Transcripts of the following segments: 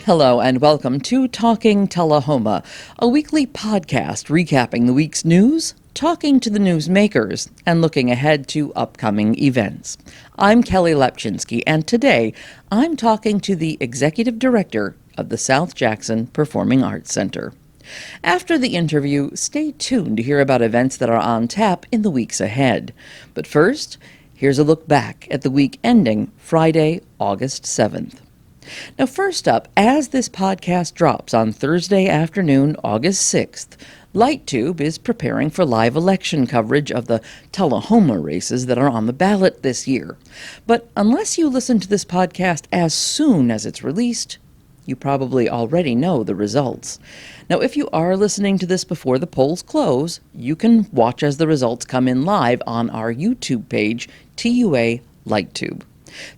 Hello and welcome to Talking Tullahoma, a weekly podcast recapping the week's news, talking to the newsmakers, and looking ahead to upcoming events. I'm Kelly Lepchinsky, and today I'm talking to the Executive Director of the South Jackson Performing Arts Center. After the interview, stay tuned to hear about events that are on tap in the weeks ahead. But first, here's a look back at the week ending Friday, August 7th. Now, first up, as this podcast drops on Thursday afternoon, August 6th, LightTube is preparing for live election coverage of the Tullahoma races that are on the ballot this year. But unless you listen to this podcast as soon as it's released, you probably already know the results. Now, if you are listening to this before the polls close, you can watch as the results come in live on our YouTube page, TUA LightTube.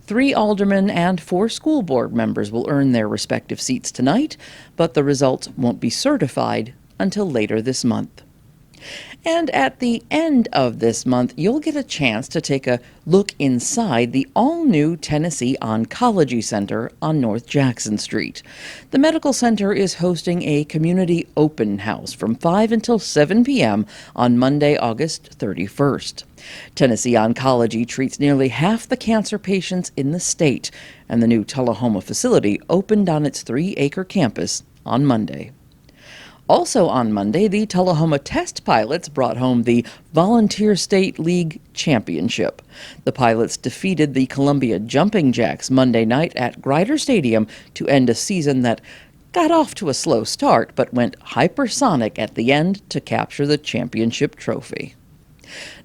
3 aldermen and 4 school board members will earn their respective seats tonight, but the results won't be certified until later this month. And at the end of this month, you'll get a chance to take a look inside the all-new Tennessee Oncology Center on North Jackson Street. The medical center is hosting a community open house from 5 until 7 p.m. on Monday, August 31st. Tennessee Oncology treats nearly half the cancer patients in the state, and the new Tullahoma facility opened on its 3-acre campus on Monday. Also on Monday, the Tullahoma test pilots brought home the Volunteer State League Championship. The pilots defeated the Columbia Jumping Jacks Monday night at Grider Stadium to end a season that got off to a slow start but went hypersonic at the end to capture the championship trophy.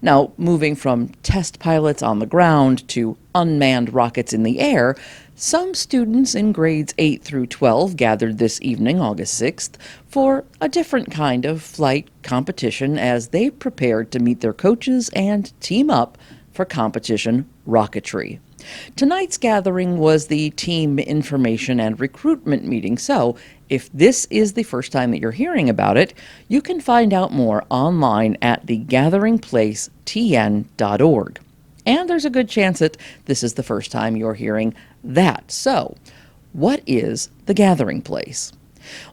Now, moving from test pilots on the ground to unmanned rockets in the air, some students in grades 8 through 12 gathered this evening, August 6th, for a different kind of flight competition as they prepared to meet their coaches and team up for competition rocketry. Tonight's gathering was the team information and recruitment meeting, so if this is the first time that you're hearing about it, you can find out more online at thegatheringplacetn.org. And there's a good chance that this is the first time you're hearing that. So, what is the Gathering Place?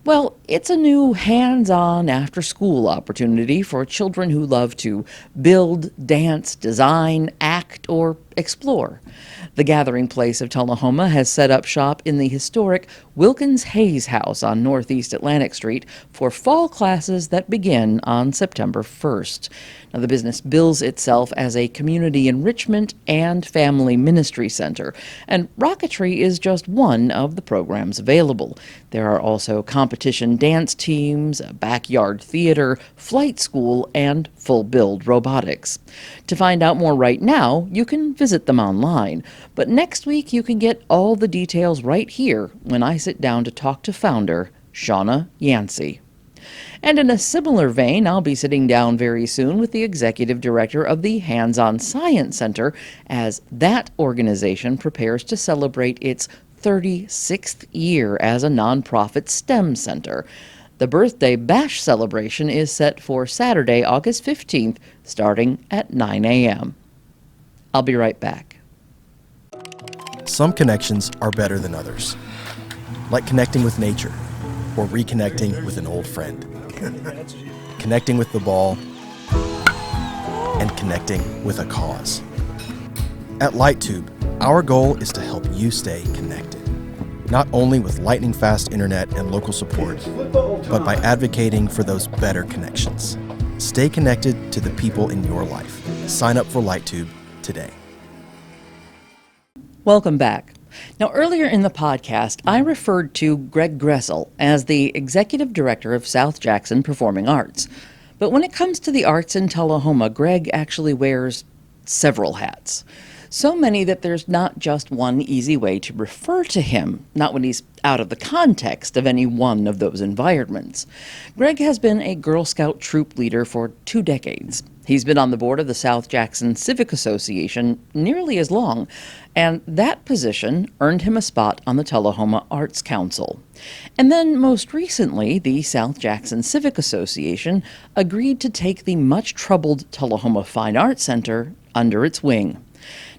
Well, it's a new hands-on after-school opportunity for children who love to build, dance, design, act, or explore. The Gathering Place of Tullahoma has set up shop in the historic Wilkins Hayes House on Northeast Atlantic Street for fall classes that begin on September 1st. Now, the business bills itself as a community enrichment and family ministry center, and rocketry is just one of the programs available. There are also competition dance teams, a backyard theater, flight school, and full-build robotics. To find out more right now, you can visit them online, but next week you can get all the details right here when I sit down to talk to founder Shauna Yancey. And in a similar vein, I'll be sitting down very soon with the executive director of the Hands-On Science Center as that organization prepares to celebrate its 36th year as a nonprofit STEM center. The birthday bash celebration is set for Saturday, August 15th, starting at 9 a.m. I'll be right back. Some connections are better than others, like connecting with nature or reconnecting with an old friend. Connecting with the ball, and connecting with a cause. At LightTube, our goal is to help you stay connected, not only with lightning-fast internet and local support, but by advocating for those better connections. Stay connected to the people in your life. Sign up for LightTube today. Welcome back. Now, earlier in the podcast, I referred to Greg Gressel as the Executive Director of South Jackson Performing Arts. But when it comes to the arts in Tullahoma, Greg actually wears several hats. So many that there's not just one easy way to refer to him, not when he's out of the context of any one of those environments. Greg has been a Girl Scout troop leader for 2 decades. He's been on the board of the South Jackson Civic Association nearly as long, and that position earned him a spot on the Tullahoma Arts Council. And then most recently, the South Jackson Civic Association agreed to take the much-troubled Tullahoma Fine Arts Center under its wing.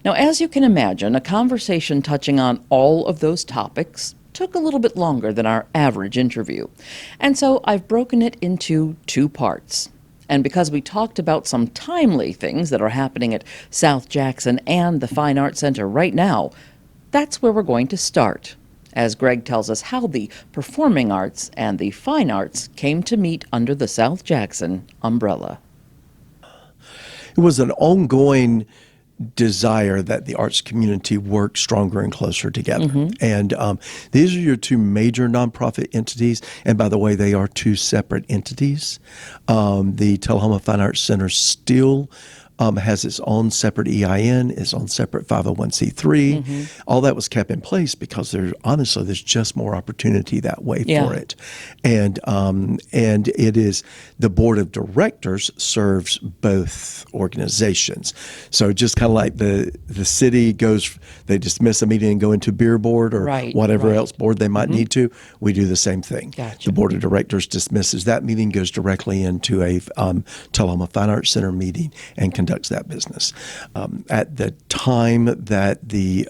Now, as you can imagine, a conversation touching on all of those topics took a little bit longer than our average interview. And so I've broken it into 2 parts. And because we talked about some timely things that are happening at South Jackson and the Fine Arts Center right now, that's where we're going to start, as Greg tells us how the performing arts and the fine arts came to meet under the South Jackson umbrella. It was an ongoing desire that the arts community work stronger and closer together. And these are your 2 major nonprofit entities. And by the way, they are 2 separate entities. The Tullahoma Fine Arts Center still has its own separate EIN, its own separate 501c3. All that was kept in place because there's just more opportunity that way for it. And it is the board of directors serves both organizations. So just kind of like the city goes, they dismiss a meeting and go into beer board or whatever else board they might need to. We do the same thing. Gotcha. The board of directors dismisses that meeting, goes directly into a Tullahoma Fine Arts Center meeting and conducts that business. At the time that the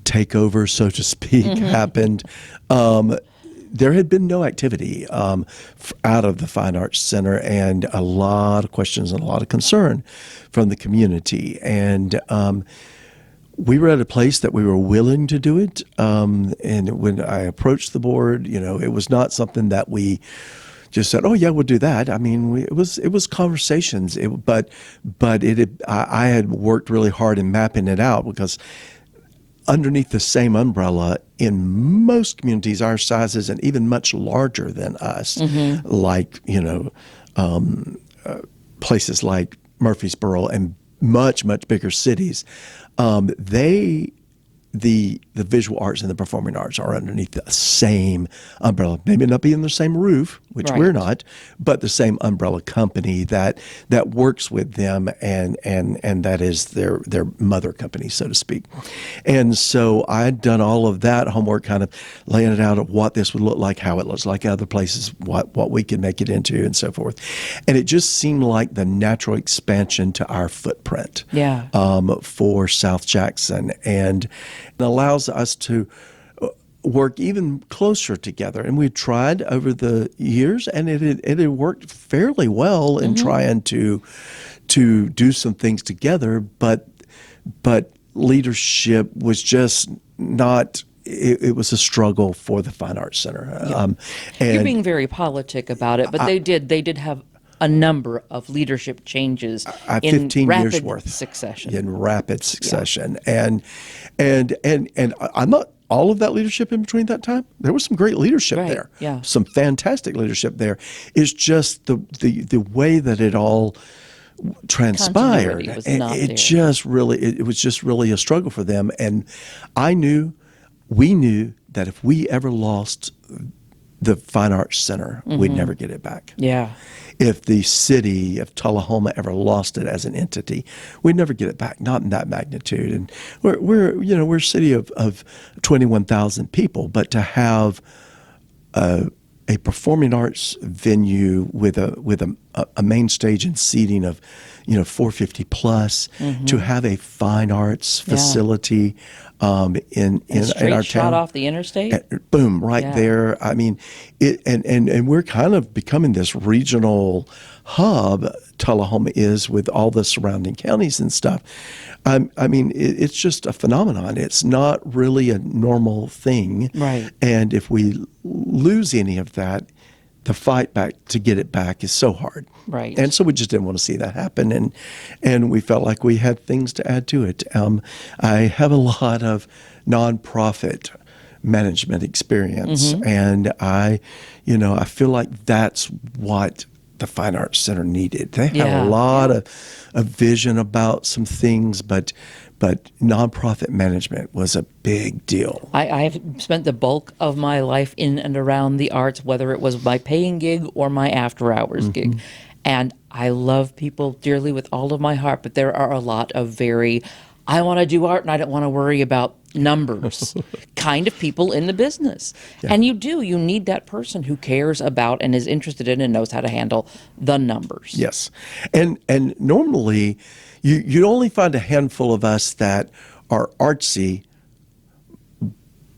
takeover, so to speak, happened, there had been no activity out of the Fine Arts Center, and a lot of questions and a lot of concern from the community. And we were at a place that we were willing to do it. And when I approached the board, it was not something that we just said, "Oh yeah, we'll do that." I mean, it was conversations. I had worked really hard in mapping it out, because underneath the same umbrella in most communities our sizes and even much larger than us, like places like Murfreesboro and much bigger cities, the visual arts and the performing arts are underneath the same umbrella. Maybe not be in the same roof, which we're not, but the same umbrella company that works with them, and that is their mother company, so to speak. And so I had done all of that homework, kind of laying it out of what this would look like, how it looks like other places, what we could make it into, and so forth. And it just seemed like the natural expansion to our footprint for South Jackson, and it allows us to work even closer together. And we tried over the years, and it had worked fairly well in trying to do some things together, but leadership was just not. It was a struggle for the Fine Arts Center. And you're being very politic about it, but they did have a number of leadership changes in 15 rapid years worth succession. In rapid succession, and I'm not all of that leadership in between that time. There was some great leadership there, some fantastic leadership there. It's just the way that it all transpired. It was just really a struggle for them, and we knew that if we ever lost the Fine Arts Center, we'd never get it back. If the city of Tullahoma ever lost it as an entity, we'd never get it back, not in that magnitude. And we're a city of 21,000 people, but to have a performing arts venue with a main stage and seating of 450 plus, to have a fine arts facility in our town, shot off the interstate, boom, there. I mean, and we're kind of becoming this regional hub. Tullahoma is, with all the surrounding counties and stuff. I mean, it's just a phenomenon. It's not really a normal thing, right? And if we lose any of that, the fight back to get it back is so hard. Right. And so we just didn't want to see that happen. And we felt like we had things to add to it. I have a lot of nonprofit management experience. And I feel like that's what the Fine Arts Center needed. They had a lot of vision about some things, but nonprofit management was a big deal. I've spent the bulk of my life in and around the arts, whether it was my paying gig or my after-hours gig. And I love people dearly with all of my heart, but there are a lot of I want to do art and I don't want to worry about numbers kind of people in the business. And you need that person who cares about and is interested in and knows how to handle the numbers. Yes. And normally you'd only find a handful of us that are artsy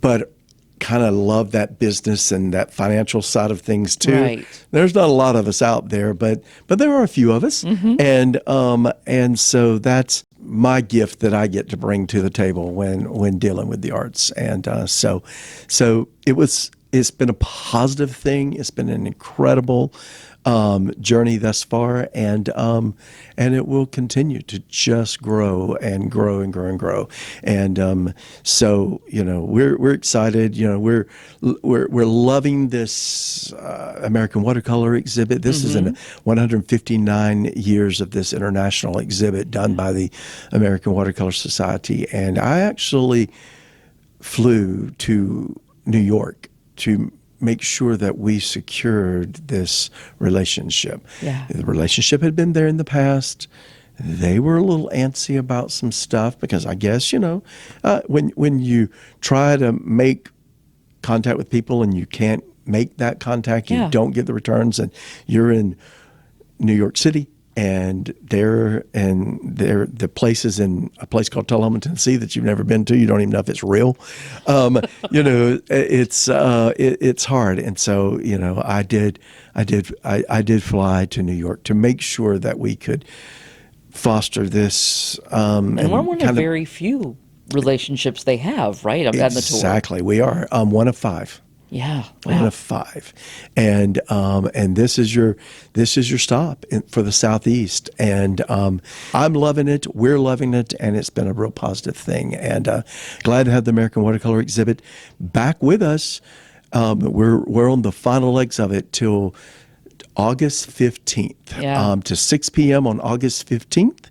but kind of love that business and that financial side of things too. Right. There's not a lot of us out there, but there are a few of us, and so that's my gift that I get to bring to the table when dealing with the arts, and so it's been a positive thing. It's been an incredible journey thus far, and it will continue to just grow and grow and grow and grow. And so we're excited. We're loving this American Watercolor exhibit. This is in 159 years of this international exhibit done by the American Watercolor Society, and I actually flew to New York to make sure that we secured this relationship. Yeah. The relationship had been there in the past. They were a little antsy about some stuff because I guess, when you try to make contact with people and you can't make that contact, you don't get the returns, and you're in New York City, and the place is in a place called Tullahoma, Tennessee that you've never been to. You don't even know if it's real. It's hard, and so I did fly to New York to make sure that we could foster this. And we're one of very few relationships they have, right? On the tour. Exactly, we are one of 5. Yeah, wow. One of 5, and this is your stop for the Southeast, and I'm loving it. We're loving it, and it's been a real positive thing. And glad to have the American Watercolor exhibit back with us. We're on the final legs of it till August 15th, to 6 p.m. on August 15th.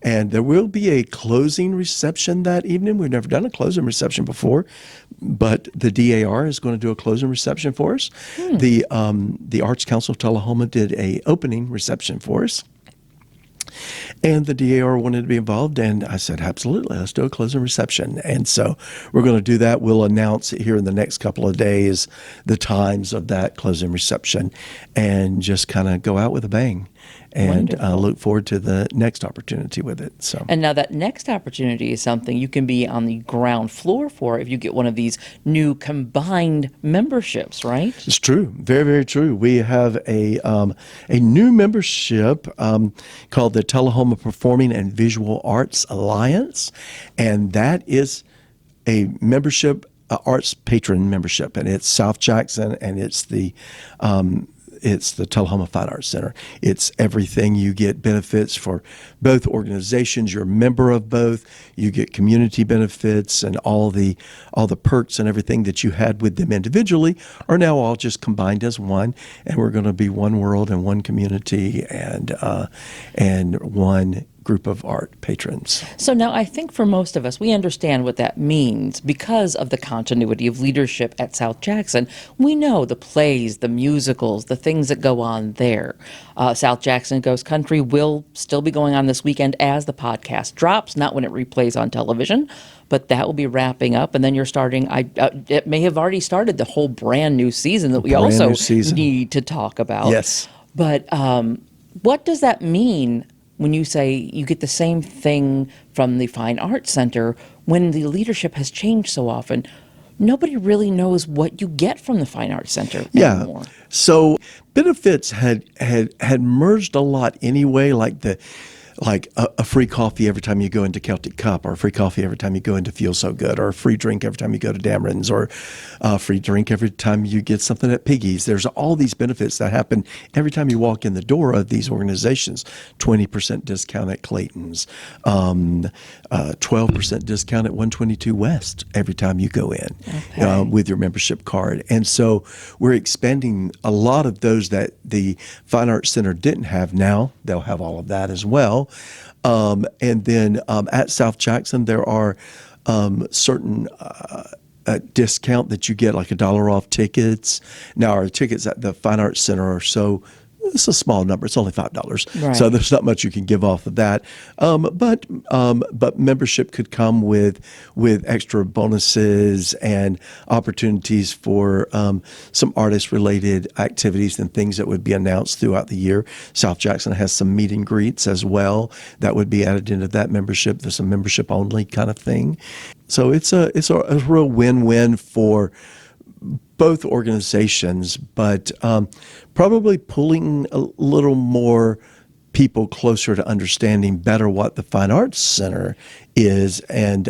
And there will be a closing reception that evening. We've never done a closing reception before, but the DAR is going to do a closing reception for us. The Arts Council of Tullahoma did a opening reception for us. And the DAR wanted to be involved, and I said, absolutely, let's do a closing reception. And so we're going to do that. We'll announce here in the next couple of days the times of that closing reception and just kind of go out with a bang. And look forward to the next opportunity with it. So, and now that next opportunity is something you can be on the ground floor for if you get one of these new combined memberships, right? It's true, very, very true. We have a new membership called the Tullahoma Performing and Visual Arts Alliance, and that is a membership, arts patron membership, and it's South Jackson, and it's the Tullahoma Fine Arts Center. It's everything. You get benefits for both organizations. You're a member of both. You get community benefits, and all the perks and everything that you had with them individually are now all just combined as one. And we're going to be one world and one community and one group of art patrons. So now I think for most of us, we understand what that means because of the continuity of leadership at South Jackson. We know the plays, the musicals, the things that go on there. South Jackson Goes Country will still be going on this weekend as the podcast drops, not when it replays on television, but that will be wrapping up. And then you're starting, it may have already started, the whole brand new season that we also need to talk about. Yes. But what does that mean when you say you get the same thing from the Fine Arts Center when the leadership has changed so often? Nobody really knows what you get from the Fine Arts Center anymore. So benefits had merged a lot anyway, like a free coffee every time you go into Celtic Cup, or a free coffee every time you go into Feel So Good, or a free drink every time you go to Dameron's, or a free drink every time you get something at Piggy's. There's all these benefits that happen every time you walk in the door of these organizations. 20% discount at Clayton's, 12% discount at 122 West every time you go in with your membership card. And so we're expanding a lot of those that the Fine Arts Center didn't have. Now they'll have all of that as well. And then at South Jackson, there are certain discount that you get, like $1 off tickets. Now, our tickets at the Fine Arts Center are it's a small number. It's only $5. Right. So there's not much you can give off of that. But membership could come with extra bonuses and opportunities for some artist-related activities and things that would be announced throughout the year. South Jackson has some meet and greets as well that would be added into that membership. There's a membership-only kind of thing. So it's a real win-win for both organizations, but probably pulling a little more people closer to understanding better what the Fine Arts Center is, and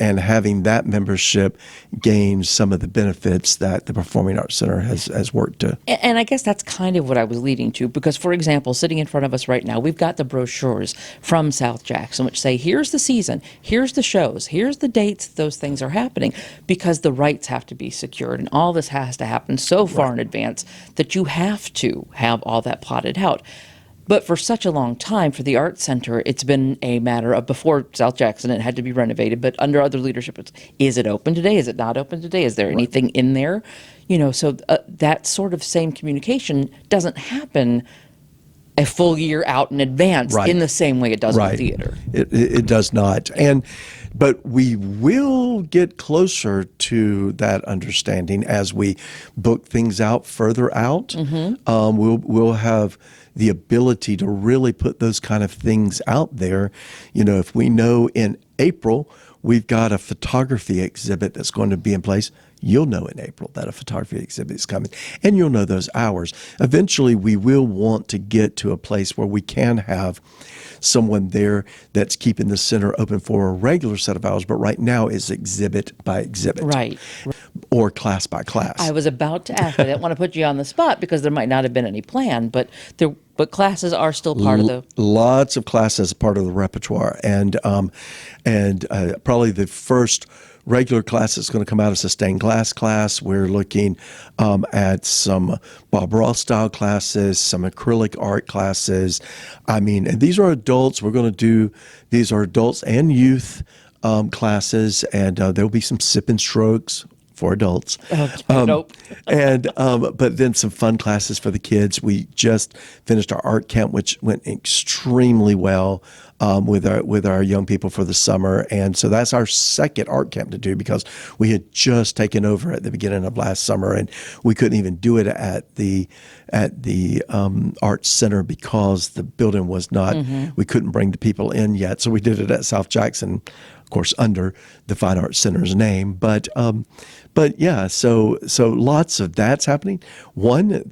having that membership gain some of the benefits that the Performing Arts Center has worked to. And I guess that's kind of what I was leading to, because, for example, sitting in front of us right now, we've got the brochures from South Jackson, which say, here's the season, here's the shows, here's the dates those things are happening, because the rights have to be secured, and all this has to happen so far in advance that you have to have all that plotted out. But for such a long time, for the Arts Center, it's been a matter of, before South Jackson, it had to be renovated, but under other leadership, is it open today? Is it not open today? Is there anything in there? So that sort of same communication doesn't happen a full year out in advance in the same way it does in the theater. It does not. But we will get closer to that understanding as we book things out further out. Mm-hmm. We'll have the ability to really put those kind of things out there. If we know in April we've got a photography exhibit that's going to be in place, you'll know in April that a photography exhibit is coming, and you'll know those hours. Eventually, we will want to get to a place where we can have someone there that's keeping the center open for a regular set of hours, but right now is exhibit by exhibit. Right. Or class by class. I was about to ask, I didn't want to put you on the spot because there might not have been any plan, but classes are still part of the... Lots of classes part of the repertoire, and probably the first regular class that's going to come out is a stained glass class. We're looking at some Bob Ross style classes, some acrylic art classes. And these are adults. These are adults and youth classes, and there'll be some sip and strokes for adults. Nope. But then some fun classes for the kids. We just finished our art camp, which went extremely well with our young people for the summer. And so that's our second art camp to do, because we had just taken over at the beginning of last summer, and we couldn't even do it at the Arts Center because the building was not, we couldn't bring the people in yet. So we did it at South Jackson, of course, under the Fine Arts Center's name. But yeah, so lots of that's happening. One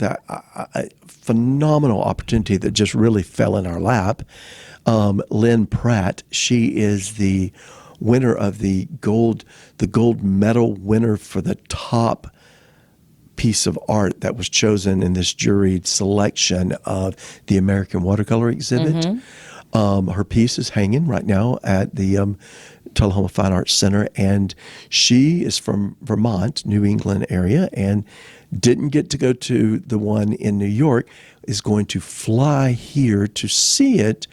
phenomenal opportunity that just really fell in our lap. Lynn Pratt, she is the winner of the gold medal winner for the top piece of art that was chosen in this juried selection of the American Watercolor exhibit. Her piece is hanging right now at the Tullahoma Fine Arts Center, and she is from Vermont, New England area, and didn't get to go to the one in New York, is going to fly here to see it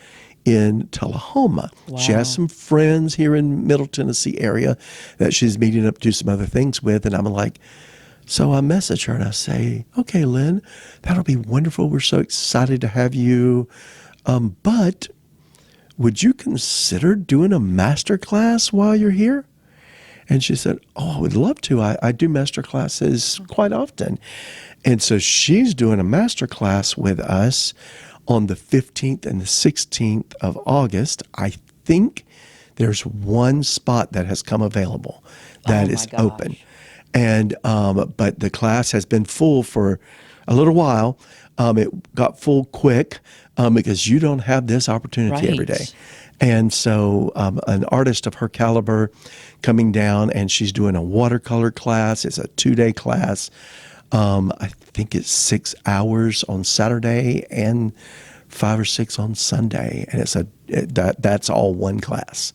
in Tullahoma. Wow. She has some friends here in Middle Tennessee area that she's meeting up to do some other things with, and I'm like, so I message her and I say, okay, Lynn, that'll be wonderful. We're so excited to have you. But would you consider doing a master class while you're here? And she said, oh, I would love to. I do master classes quite often. And so she's doing a master class with us on the 15th and the 16th of August. I think there's one spot that has come available that is open. And but the class has been full for a little while. It got full quick because you don't have this opportunity every day. And so an artist of her caliber coming down, and she's doing a watercolor class. It's a 2-day class. I think it's 6 hours on Saturday and 5 or 6 on Sunday. And that's all one class.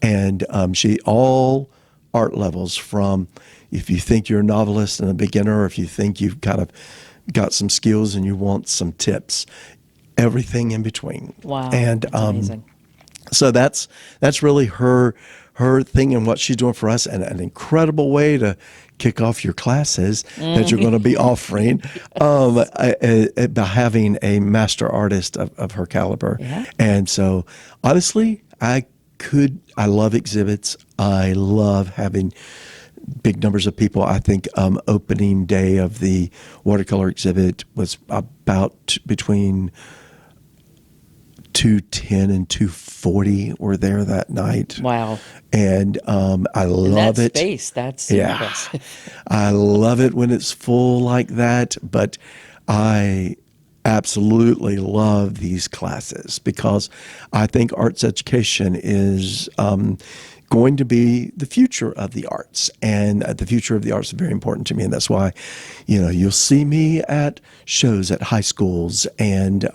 And she all art levels, from if you think you're a novelist and a beginner, or if you think you've kind of got some skills and you want some tips, everything in between. Wow. And that's amazing. So that's really her thing and what she's doing for us, and an incredible way to kick off your classes that you're going to be offering by having a master artist of her caliber. Yeah. And so honestly, I love exhibits. I love having big numbers of people. I think opening day of the watercolor exhibit was about between 210 and 240 were there that night. Wow. And I love it. Space, that's impressive. I love it when it's full like that, but I absolutely love these classes because I think arts education is going to be the future of the arts, and the future of the arts is very important to me, and that's why, you'll see me at shows at high schools and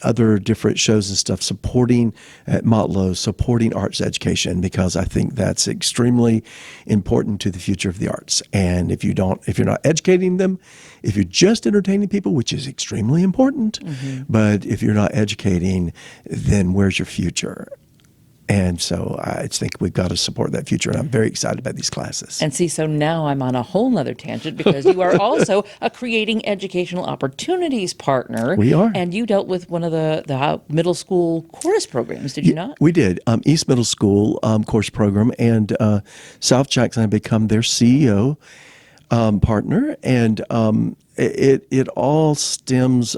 other different shows and stuff, supporting at Motlow, supporting arts education, because I think that's extremely important to the future of the arts. And if you're not educating them, if you're just entertaining people, which is extremely important, but if you're not educating, then where's your future? And so I think we've got to support that future, and I'm very excited about these classes. And see, so now I'm on a whole nother tangent because you are also a Creating Educational Opportunities partner. We are. And you dealt with one of the middle school chorus programs, did you not? We did. East Middle School course program, and South Jackson had become their CEO partner, and it all stems,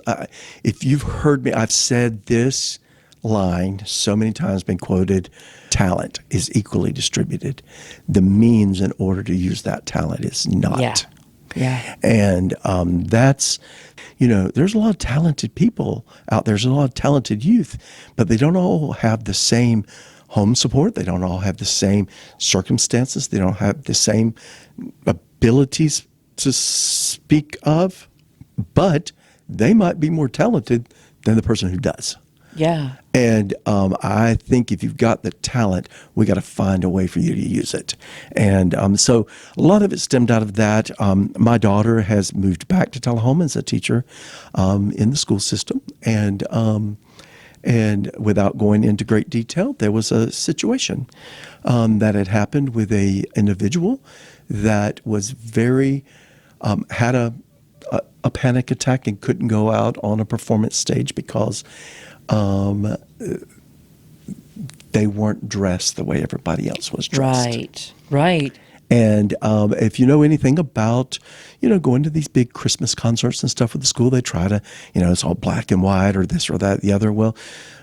if you've heard me, I've said this line so many times, been quoted: talent is equally distributed. The means in order to use that talent is not. Yeah. And that's, there's a lot of talented people out there. There's a lot of talented youth, but they don't all have the same home support. They don't all have the same circumstances. They don't have the same abilities to speak of, but they might be more talented than the person who does. Yeah. And I think if you've got the talent, we got to find a way for you to use it. And so a lot of it stemmed out of that. My daughter has moved back to Tullahoma as a teacher in the school system. And without going into great detail, there was a situation that had happened with a individual that was had a panic attack and couldn't go out on a performance stage because they weren't dressed the way everybody else was dressed. Right. And if you know anything about, going to these big Christmas concerts and stuff with the school, they try to, it's all black and white or this or that, the other. Well,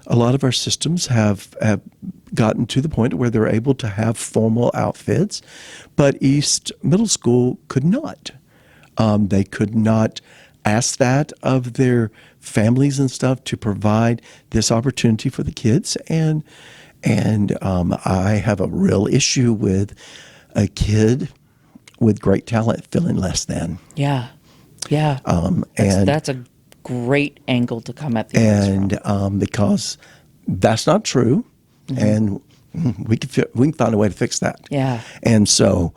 a lot of our systems have gotten to the point where they're able to have formal outfits, but East Middle School could not. They could not ask that of their families and stuff to provide this opportunity for the kids. And I have a real issue with a kid with great talent feeling less than. Yeah. And that's a great angle to come at the and because that's not true, and we can find a way to fix that. Yeah. And so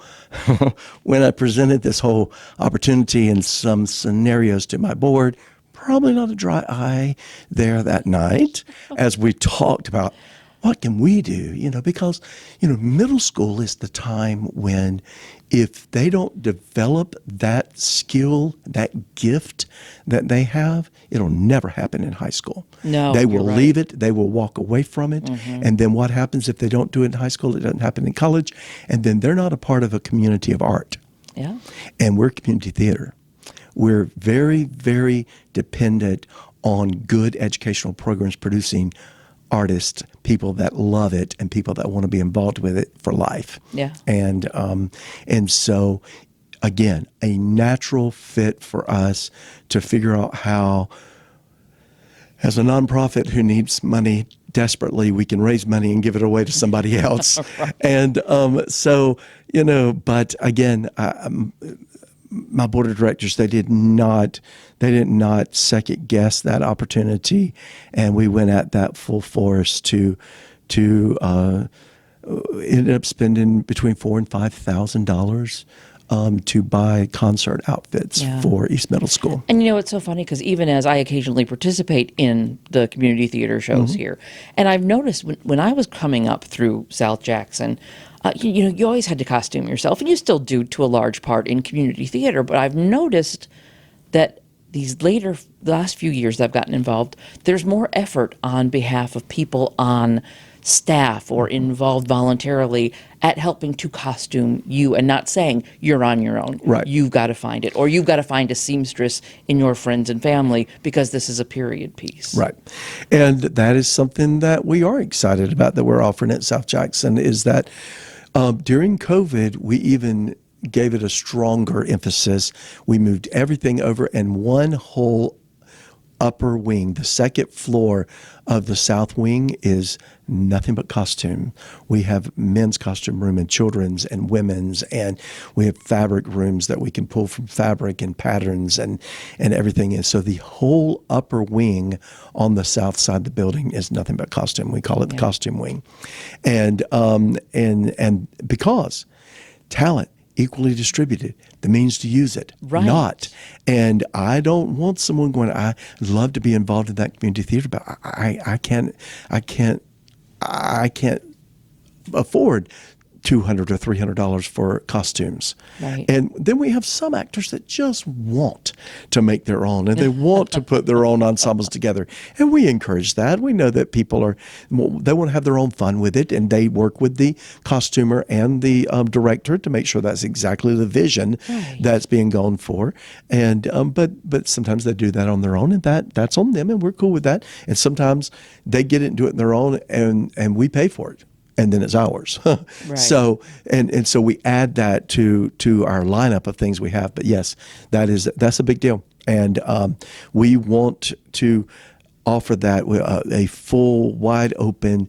when I presented this whole opportunity and some scenarios to my board, probably not a dry eye there that night as we talked about what can we do, because, middle school is the time when if they don't develop that skill, that gift that they have, it'll never happen in high school. No, they will right. leave it. They will walk away from it. And then what happens if they don't do it in high school? It doesn't happen in college. And then they're not a part of a community of art. Yeah. And we're community theater. We're very, very dependent on good educational programs producing artists, people that love it, and people that want to be involved with it for life. Yeah. And so, again, a natural fit for us to figure out how, as a nonprofit who needs money desperately, we can raise money and give it away to somebody else. Right. And so, but again, my board of directors, they did not second guess that opportunity, and we went at that full force to ended up spending between $4,000 and $5,000 to buy concert outfits for East Middle School. And it's so funny because even as I occasionally participate in the community theater shows here, and I've noticed when I was coming up through South Jackson, you always had to costume yourself, and you still do to a large part in community theater. But I've noticed that the last few years that I've gotten involved, there's more effort on behalf of people on staff or involved voluntarily at helping to costume you and not saying you're on your own. Right. You've got to find it, or you've got to find a seamstress in your friends and family because this is a period piece. Right. And that is something that we are excited about that we're offering at South Jackson is that during COVID, we even gave it a stronger emphasis. We moved everything over in one whole upper wing. The second floor of the south wing is nothing but costume. We have men's costume room and children's and women's, and we have fabric rooms that we can pull from fabric and patterns and everything. And so the whole upper wing on the south side of the building is nothing but costume. We call it the costume wing. And because talent equally distributed, the means to use it, not. And I don't want someone going, I'd love to be involved in that community theater, but I can't afford $200 or $300 for costumes. Right. And then we have some actors that just want to make their own, and they want to put their own ensembles together. And we encourage that. We know that people they want to have their own fun with it, and they work with the costumer and the director to make sure that's exactly the vision that's being gone for. And but sometimes they do that on their own, and that's on them, and we're cool with that. And sometimes they get it and do it on their own, and we pay for it. And then it's ours. Right. So and so we add that to our lineup of things we have. But yes, that's a big deal, and we want to offer that a full, wide open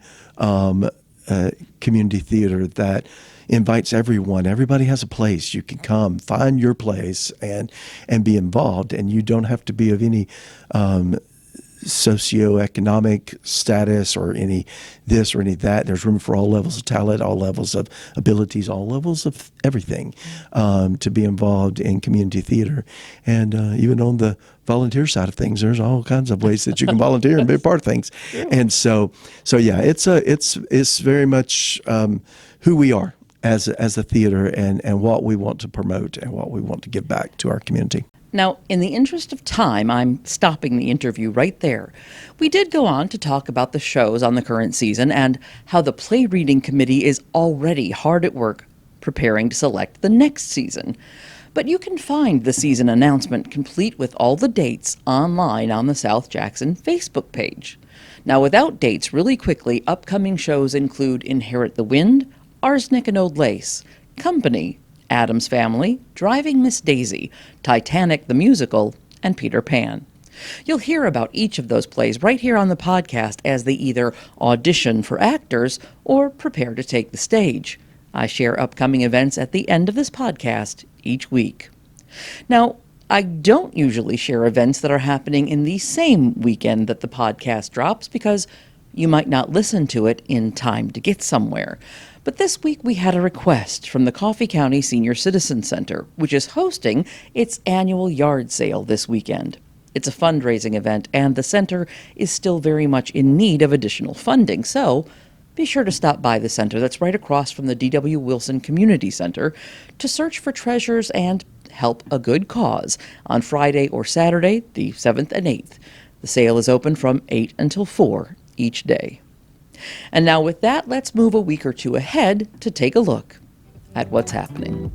community theater that invites everyone. Everybody has a place. You can come, find your place, and be involved. And you don't have to be of any socioeconomic status or any this or any that. There's room for all levels of talent, all levels of abilities, all levels of everything to be involved in community theater. And even on the volunteer side of things, there's all kinds of ways that you can volunteer and be a part of things. And so yeah, it's very much who we are as a theater and what we want to promote and what we want to give back to our community. Now, in the interest of time, I'm stopping the interview right there. We did go on to talk about the shows on the current season and how the play reading committee is already hard at work preparing to select the next season. But you can find the season announcement complete with all the dates online on the South Jackson Facebook page. Now, without dates, really quickly, upcoming shows include Inherit the Wind, Arsenic and Old Lace, Company, Addams Family, Driving Miss Daisy, Titanic the Musical, and Peter Pan. You'll hear about each of those plays right here on the podcast as they either audition for actors or prepare to take the stage. I share upcoming events at the end of this podcast each week. Now, I don't usually share events that are happening in the same weekend that the podcast drops because you might not listen to it in time to get somewhere. But this week we had a request from the Coffee County Senior Citizen Center, which is hosting its annual yard sale this weekend. It's a fundraising event, and the center is still very much in need of additional funding, so be sure to stop by the center that's right across from the D.W. Wilson Community Center to search for treasures and help a good cause on Friday or Saturday, the 7th and 8th. The sale is open from 8 until 4 each day. And now with that, let's move a week or two ahead to take a look at what's happening.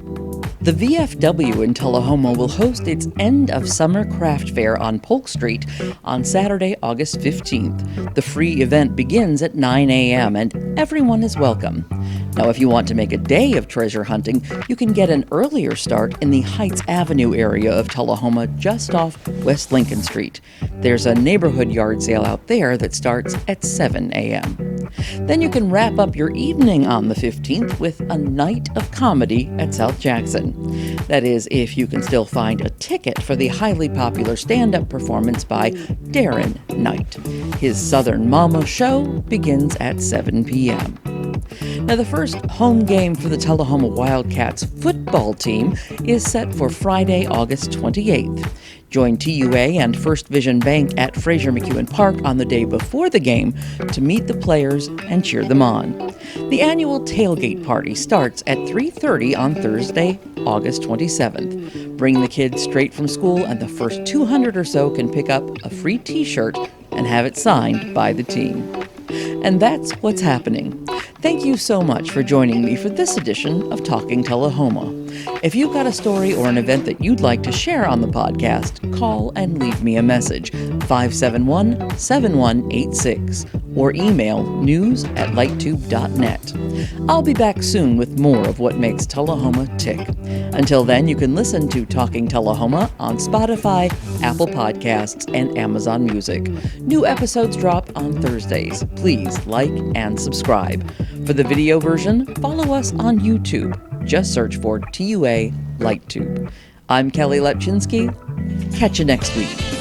The VFW in Tullahoma will host its end of summer craft fair on Polk Street on Saturday, August 15th. The free event begins at 9 a.m. and everyone is welcome. Now, if you want to make a day of treasure hunting, you can get an earlier start in the Heights Avenue area of Tullahoma, just off West Lincoln Street. There's a neighborhood yard sale out there that starts at 7 a.m. Then you can wrap up your evening on the 15th with a night of comedy at South Jackson. That is, if you can still find a ticket for the highly popular stand-up performance by Darren Knight. His Southern Mama show begins at 7 p.m. Now, the first home game for the Tullahoma Wildcats football team is set for Friday, August 28th. Join TUA and First Vision Bank at Fraser McEwen Park on the day before the game to meet the players and cheer them on. The annual tailgate party starts at 3:30 on Thursday, August 27th. Bring the kids straight from school, and the first 200 or so can pick up a free t-shirt and have it signed by the team. And that's what's happening. Thank you so much for joining me for this edition of Talking Tullahoma. If you've got a story or an event that you'd like to share on the podcast, call and leave me a message, 571-7186, or email news@lighttube.net. I'll be back soon with more of what makes Tullahoma tick. Until then, you can listen to Talking Tullahoma on Spotify, Apple Podcasts, and Amazon Music. New episodes drop on Thursdays. Please like and subscribe. For the video version, follow us on YouTube. Just search for TUA LightTube. I'm Kelly Lepchinsky. Catch you next week.